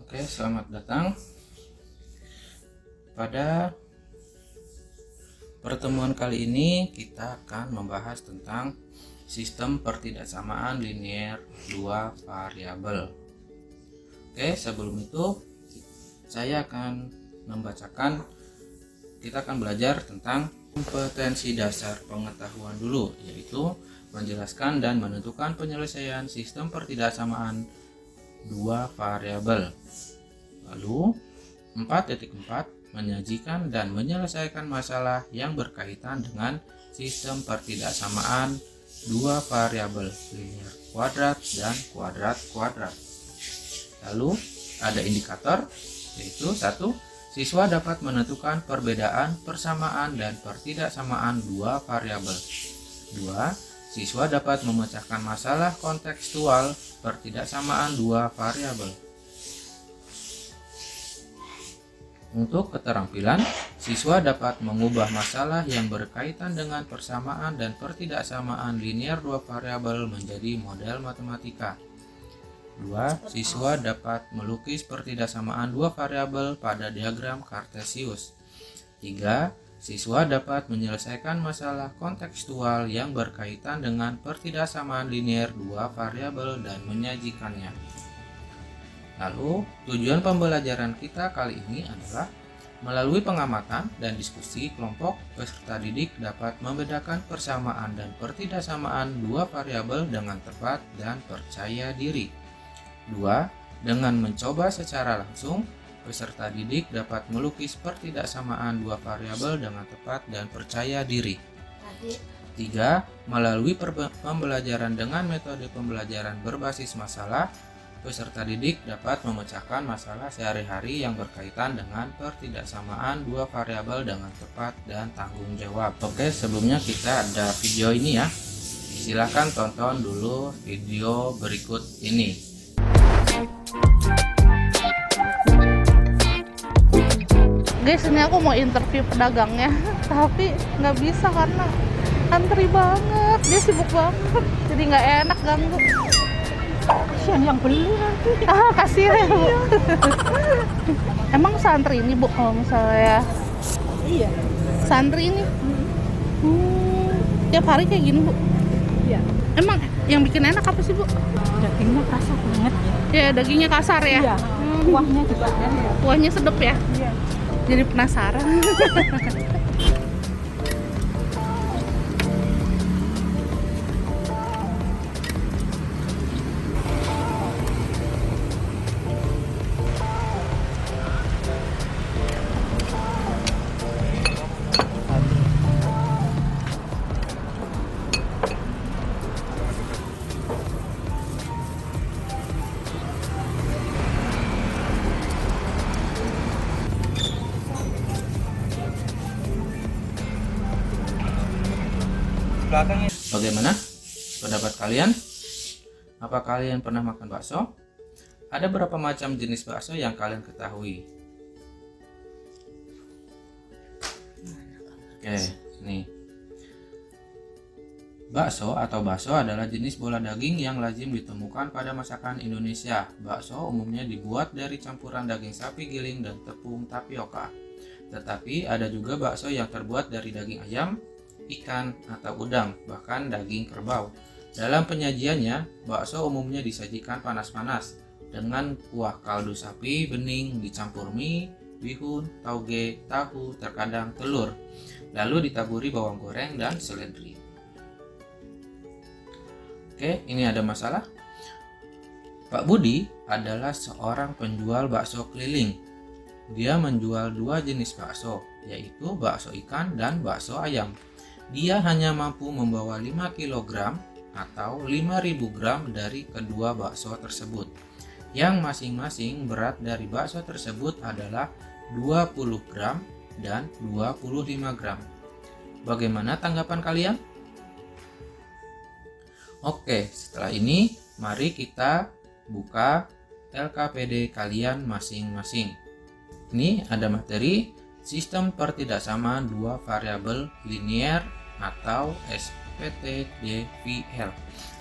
Oke, selamat datang. Pada pertemuan kali ini kita akan membahas tentang sistem pertidaksamaan linier dua variabel. Oke, sebelum itu saya akan membacakan, kita akan belajar tentang kompetensi dasar pengetahuan dulu, yaitu menjelaskan dan menentukan penyelesaian sistem pertidaksamaan dua variabel. Lalu 4.4 menyajikan dan menyelesaikan masalah yang berkaitan dengan sistem pertidaksamaan dua variabel linier kuadrat dan kuadrat-kuadrat. Lalu ada indikator, yaitu 1. Siswa dapat menentukan perbedaan, persamaan, dan pertidaksamaan dua variabel. 2. Siswa dapat memecahkan masalah kontekstual pertidaksamaan dua variabel. Untuk keterampilan, siswa dapat mengubah masalah yang berkaitan dengan persamaan dan pertidaksamaan linier dua variabel menjadi model matematika. 2. Siswa dapat melukis pertidaksamaan dua variabel pada diagram Kartesius. 3. Siswa dapat menyelesaikan masalah kontekstual yang berkaitan dengan pertidaksamaan linier dua variabel dan menyajikannya. Lalu, tujuan pembelajaran kita kali ini adalah melalui pengamatan dan diskusi kelompok, peserta didik dapat membedakan persamaan dan pertidaksamaan dua variabel dengan tepat dan percaya diri. 2. Dengan mencoba secara langsung, peserta didik dapat melukis pertidaksamaan dua variabel dengan tepat dan percaya diri. 3. Melalui pembelajaran dengan metode pembelajaran berbasis masalah, peserta didik dapat memecahkan masalah sehari-hari yang berkaitan dengan pertidaksamaan dua variabel dengan tepat dan tanggung jawab. Oke, sebelumnya kita ada video ini ya. Silahkan tonton dulu video berikut ini. Guys, ini aku mau interview pedagangnya, tapi nggak bisa karena antri banget, dia sibuk banget, jadi nggak enak ganggu. Kasihan yang beli nanti. Kasihan ya, Bu. Emang santri ini, Bu, kalau misalnya Iya. santri ini tiap hari kayak gini, Bu? Iya. Emang yang bikin enak apa sih, Bu? Dagingnya kerasa banget ya. Ya, dagingnya kasar ya. Iya. Kuahnya juga ya. Kuahnya sedep ya. Iya. Jadi penasaran. Bagaimana pendapat kalian? Apa kalian pernah makan bakso? Ada berapa macam jenis bakso yang kalian ketahui? Oke, nih. Bakso atau baso adalah jenis bola daging yang lazim ditemukan pada masakan Indonesia. Bakso umumnya dibuat dari campuran daging sapi giling dan tepung tapioka. Tetapi ada juga bakso yang terbuat dari daging ayam, ikan, atau udang, bahkan daging kerbau. Dalam penyajiannya, bakso umumnya disajikan panas-panas dengan kuah kaldu sapi bening dicampur mie, bihun, tauge, tahu, terkadang telur, lalu ditaburi bawang goreng dan seledri. Oke, ini ada masalah. Pak Budi adalah seorang penjual bakso keliling. Dia menjual dua jenis bakso, yaitu bakso ikan dan bakso ayam. Dia hanya mampu membawa 5 kg atau 5.000 gram dari kedua bakso tersebut, yang masing-masing berat dari bakso tersebut adalah 20 gram dan 25 gram. Bagaimana tanggapan kalian? Oke, setelah ini mari kita buka LKPD kalian masing-masing. Ini ada materi sistem pertidaksamaan dua variabel linier atau SPTDVL.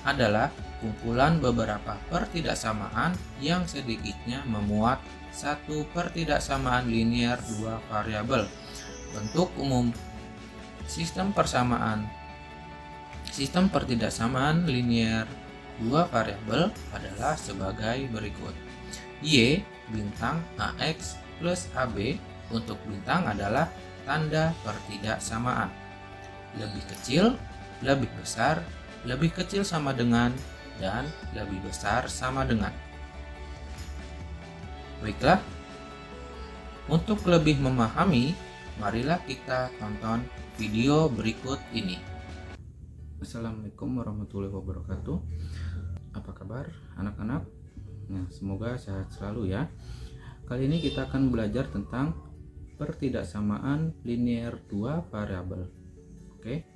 adalah kumpulan beberapa pertidaksamaan yang sedikitnya memuat satu pertidaksamaan linear dua variabel. Bentuk umum sistem pertidaksamaan linear dua variabel adalah sebagai berikut. Y bintang AX plus AB, untuk bintang adalah tanda pertidaksamaan. Lebih kecil, lebih besar, lebih kecil sama dengan, dan lebih besar sama dengan. Baiklah, untuk lebih memahami, marilah kita tonton video berikut ini. Assalamualaikum warahmatullahi wabarakatuh. Apa kabar anak-anak? Nah, semoga sehat selalu ya. Kali ini kita akan belajar tentang pertidaksamaan linear dua variabel. Oke.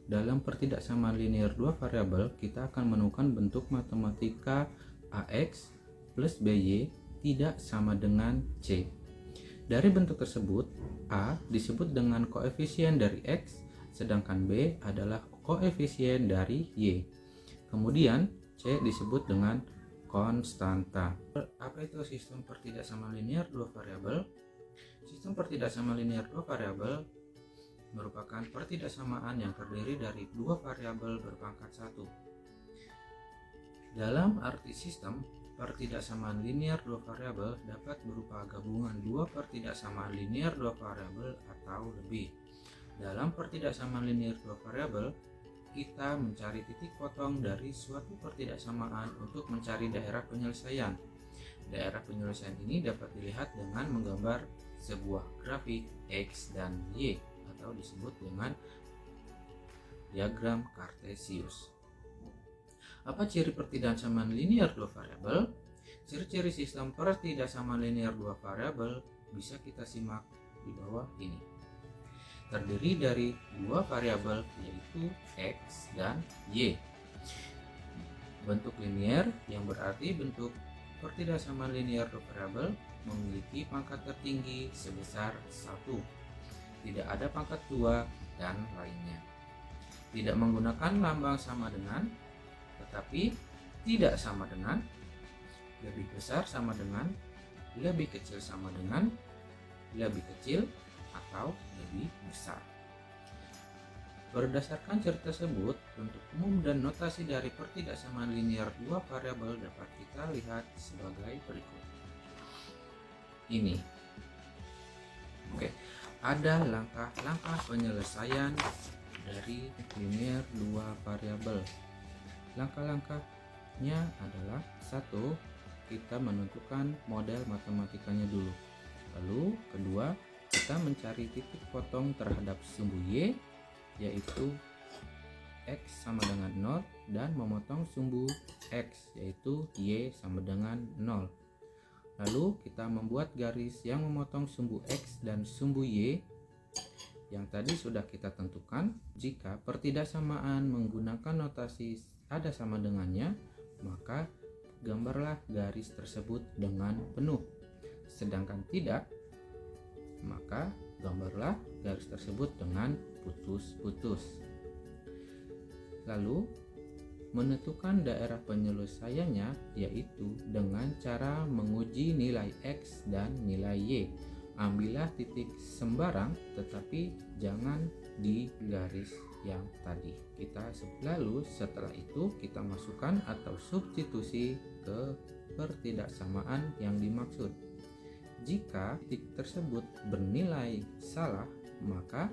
Dalam pertidaksamaan linear dua variabel, kita akan menemukan bentuk matematika AX plus BY tidak sama dengan C. Dari bentuk tersebut, A disebut dengan koefisien dari X, sedangkan B adalah koefisien dari Y. Kemudian C disebut dengan konstanta. Apa itu sistem pertidaksamaan linear dua variabel? Sistem pertidaksamaan linear dua variabel merupakan pertidaksamaan yang terdiri dari dua variabel berpangkat satu. Dalam arti sistem, pertidaksamaan linear dua variabel dapat berupa gabungan dua pertidaksamaan linear dua variabel atau lebih. Dalam pertidaksamaan linear dua variabel, kita mencari titik potong dari suatu pertidaksamaan untuk mencari daerah penyelesaian. Daerah penyelesaian ini dapat dilihat dengan menggambar sebuah grafik X dan Y, atau disebut dengan diagram Cartesius. Apa ciri pertidaksamaan linear dua variabel? Ciri-ciri sistem pertidaksamaan linear dua variabel bisa kita simak di bawah ini. Terdiri dari dua variabel, yaitu X dan Y. Bentuk linear yang berarti bentuk pertidaksamaan linear dua variabel memiliki pangkat tertinggi sebesar 1. Tidak ada pangkat 2 dan lainnya. Tidak menggunakan lambang sama dengan, tetapi tidak sama dengan, lebih besar sama dengan, lebih kecil sama dengan, lebih kecil, atau lebih besar. Berdasarkan ciri tersebut, bentuk umum dan notasi dari pertidaksamaan linear dua variabel dapat kita lihat sebagai berikut. Ini. Oke, ada langkah-langkah penyelesaian dari linear dua variabel. Langkah-langkahnya adalah: 1. Kita menentukan model matematikanya dulu. Lalu kedua, kita mencari titik potong terhadap sumbu Y, yaitu X sama dengan 0, dan memotong sumbu X, yaitu Y sama dengan 0. Lalu kita membuat garis yang memotong sumbu X dan sumbu Y yang tadi sudah kita tentukan. Jika pertidaksamaan menggunakan notasi ada sama dengannya, maka gambarlah garis tersebut dengan penuh. Sedangkan tidak, maka gambarlah garis tersebut dengan putus-putus. Lalu menentukan daerah penyelesaiannya, yaitu dengan cara menguji nilai X dan nilai Y. Ambillah titik sembarang, tetapi jangan di garis yang tadi. Lalu setelah itu kita masukkan atau substitusi ke pertidaksamaan yang dimaksud. Jika titik tersebut bernilai salah, maka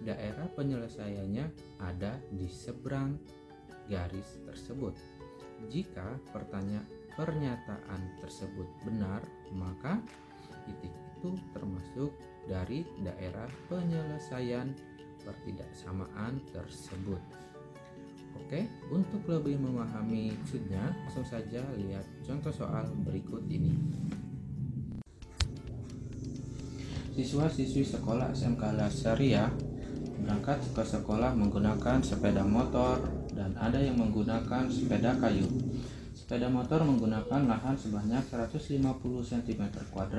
daerah penyelesaiannya ada di seberang garis tersebut. Jika pernyataan tersebut benar, maka titik itu termasuk dari daerah penyelesaian pertidaksamaan tersebut. Oke, untuk lebih memahami maksudnya, langsung saja lihat contoh soal berikut ini. Siswa-siswi sekolah SMK Al-Syariah berangkat ke sekolah menggunakan sepeda motor dan ada yang menggunakan sepeda kayu. Sepeda motor menggunakan lahan sebanyak 150 cm2,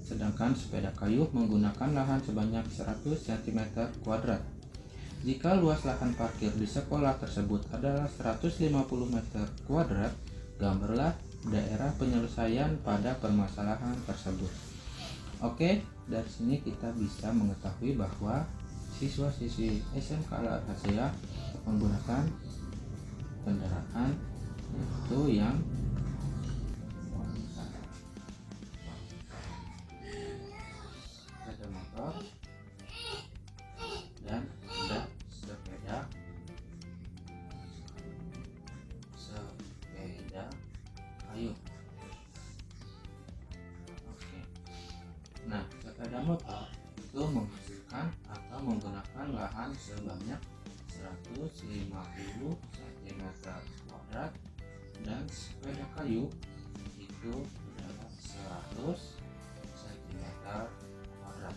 sedangkan sepeda kayu menggunakan lahan sebanyak 100 cm2. Jika luas lahan parkir di sekolah tersebut adalah 150 meter kuadrat, gambarlah daerah penyelesaian pada permasalahan tersebut. Oke, dari sini kita bisa mengetahui bahwa siswa-siswi SMK Al-Hasyah menggunakan kendaraan itu yang sepeda motor dan ada sepeda kayu. Oke. Nah, sepeda motor itu menghasilkan atau menggunakan lahan sebanyak 150 cm kuadrat dan sepeda kayu itu adalah 100 cm kuadrat,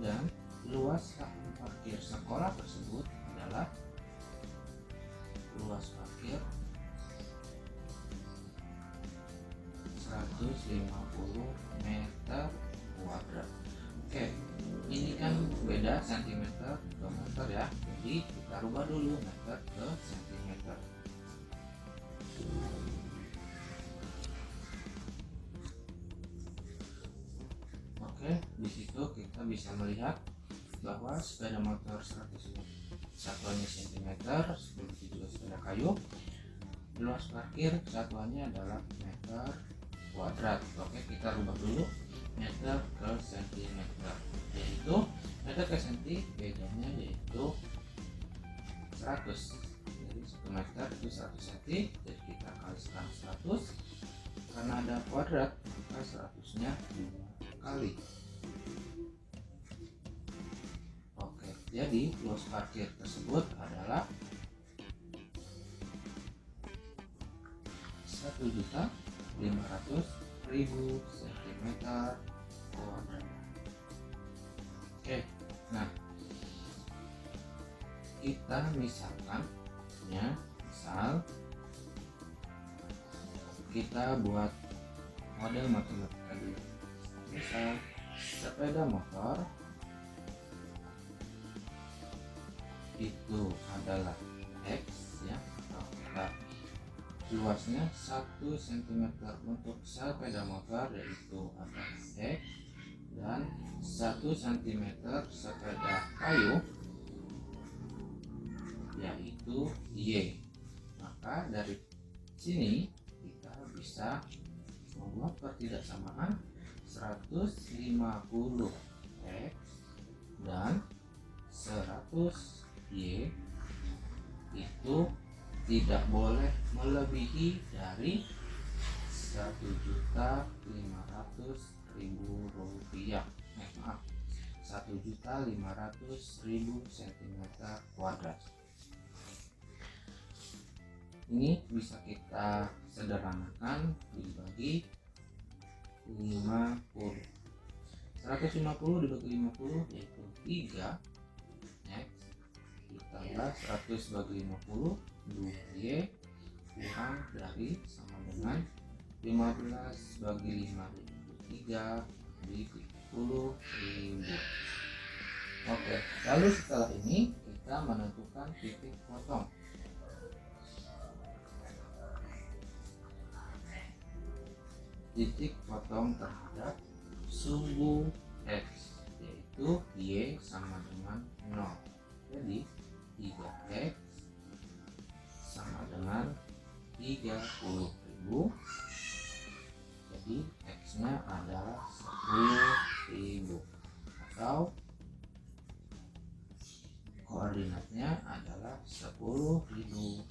dan luas lahan parkir sekolah tersebut adalah luas parkir 150 meter kuadrat. Oke, ini kan beda sentimeter ke meter ya, jadi kita rubah dulu meter ke sentimeter. Oke, di situ kita bisa melihat bahwa sepeda motor 100 satuannya sentimeter, seperti juga sepeda kayu. Luas parkir satuannya adalah meter kuadrat. Oke, kita rubah dulu meter ke sentimeter, yaitu meter ke senti bedanya yaitu 100. Jadi 1 meter itu 100 cm, jadi kita kalikan 100, karena ada kuadrat maka 100 nya 2 kali. Oke, jadi luas parkir tersebut adalah 1.500.000 cm kuadrat. Oke, nah kita misalkan ya, misal kita buat model matematika dulu. Misal sepeda motor itu adalah X ya, kita luasnya 1 cm untuk sepeda motor yaitu adalah X, dan 1 cm sepeda kayu yaitu Y. Maka dari sini kita bisa membuat pertidaksamaan 150 X dan 100 Y itu tidak boleh melebihi dari 1.500.000 rupiah. Maaf, 1.500.000 cm kuadrat. Ini bisa kita sederhanakan dibagi 50. 150 dibagi 50 yaitu 3 X ditambah 100 bagi 50 2Y kurang dari sama dengan 15 bagi 5 yaitu 3 bagi 10.000. Oke, lalu setelah ini kita menentukan titik potong. Titik potong terhadap sumbu X yaitu Y sama dengan 0. Jadi 3X sama dengan 30.000. Jadi X nya adalah 10.000 atau koordinatnya adalah 10.000,0.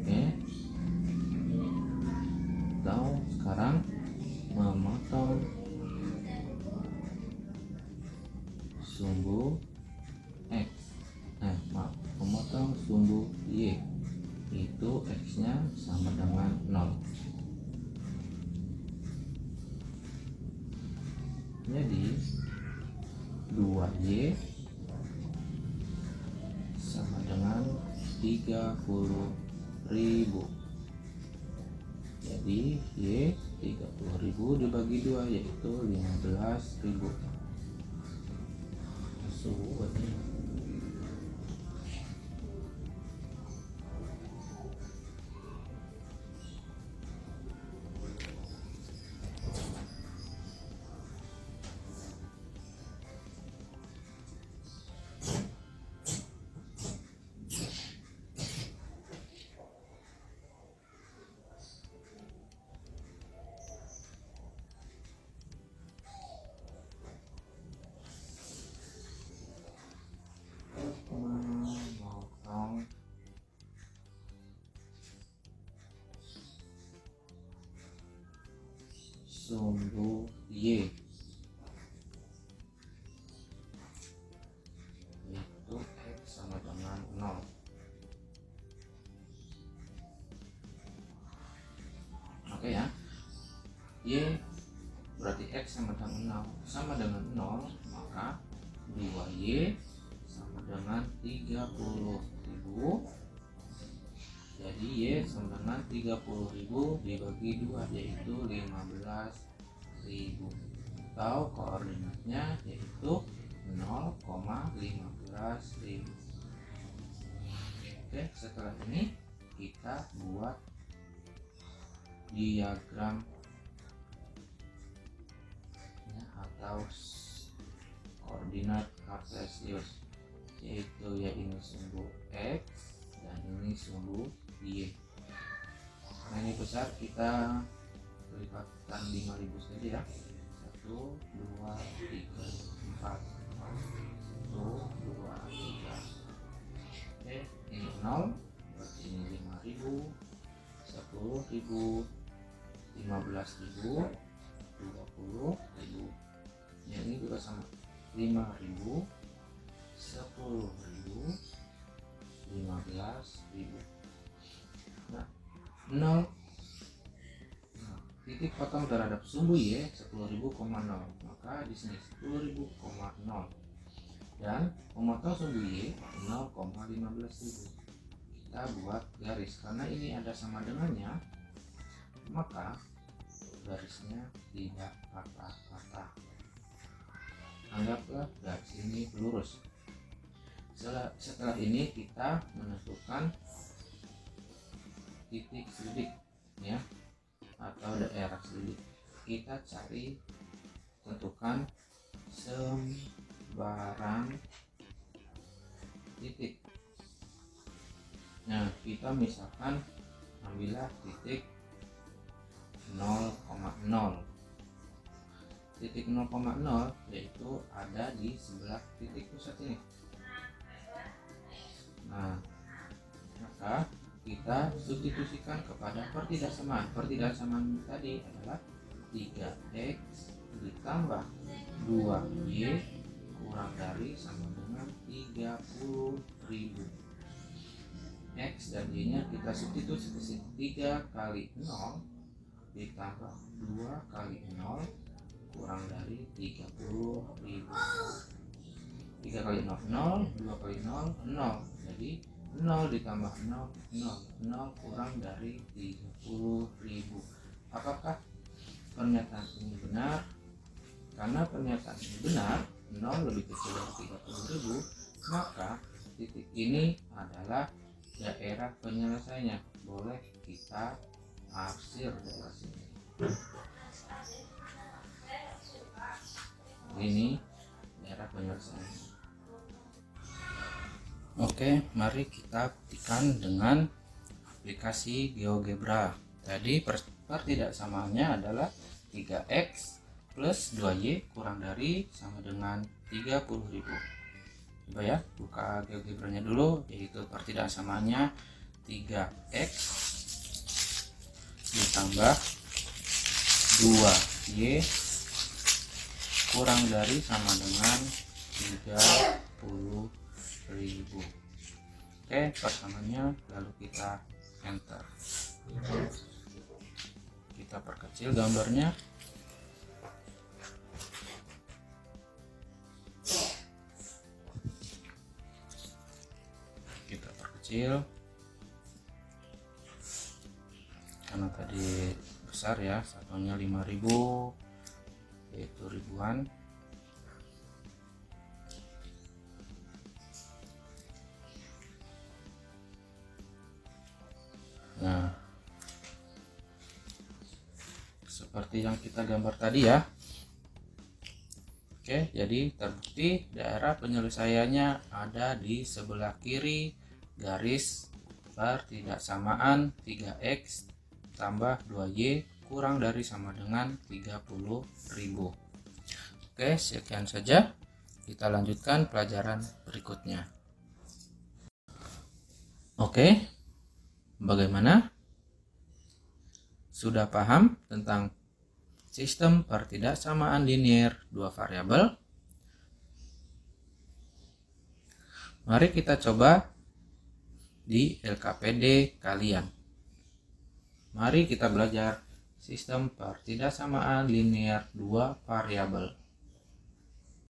Oke, sekarang memotong sumbu X, memotong sumbu Y, itu X nya sama dengan 0. Jadi 2Y sama dengan 30.000. Jadi Jadi Y 30.000 dibagi 2 yaitu 15.000. Memotong sumbu Y yaitu X sama dengan 0. Oke ya, Y berarti X sama dengan 0, maka 2Y sama dengan 30.000. Jadi Y sama dengan 30.000 dibagi 2 yaitu 15.000, atau koordinatnya yaitu 0,15.000. Oke, setelah ini kita buat diagram ya, atau koordinat kartesius, yaitu ya ini sumbu X dan ini sumbu Y. Nah ini besar, kita lipatkan 5.000 saja ya. 1, 2, 3, 4, 1, 2, 3. Oke, ini 0 berarti ini 5.000, 10.000, 15.000, 20.000. Ya, ini juga sama, 5.000, 10.000, 15.000. Nah, 0 titik potong terhadap sumbu Y 10.000,0, maka di sini 10.000,0 dan memotong sumbu Y 0,15.000. Kita buat garis karena ini ada sama dengannya, maka garisnya tidak patah-patah. Anggaplah garis ini lurus. Setelah ini kita menentukan titik selidik ya, atau daerah selidik. Kita cari, tentukan sembarang titik. Nah, kita misalkan ambillah titik 0,0. Titik 0,0 yaitu ada di sebelah titik pusat ini. Nah, maka kita substitusikan kepada pertidaksamaan. Pertidaksamaan tadi adalah 3x ditambah 2y kurang dari sama dengan 30.000. X dan y nya kita substitusi, 3 kali 0 ditambah 2 kali 0 kurang dari 30.000. 3 kali 0, 0, 2 kali 0, 0. Jadi 0 ditambah 0, 0 kurang dari 30.000. Apakah pernyataan ini benar? Karena pernyataan ini benar, 0 lebih kecil dari 30.000, maka titik ini adalah daerah penyelesaiannya. Boleh kita arsir daerah sini. Ini daerah penyelesaiannya. Oke, mari kita buktikan dengan aplikasi GeoGebra. Tadi pertidaksamaannya adalah 3x plus 2y kurang dari sama dengan 30.000. Coba ya, buka GeoGebra-nya dulu, yaitu pertidaksamaannya 3x ditambah 2y kurang dari sama dengan 30.000. Oke, persamanya lalu kita enter. Kita perkecil gambarnya. Kita perkecil karena tadi besar ya, satunya 5000, yaitu ribuan. Nah, seperti yang kita gambar tadi ya. Oke, jadi terbukti daerah penyelesaiannya ada di sebelah kiri garis pertidaksamaan 3x tambah 2y kurang dari sama dengan 30.000. Oke, sekian saja. Kita lanjutkan pelajaran berikutnya. Oke, bagaimana? Sudah paham tentang sistem pertidaksamaan linier dua variabel? Mari kita coba di LKPD kalian. Mari kita belajar sistem pertidaksamaan linier dua variabel.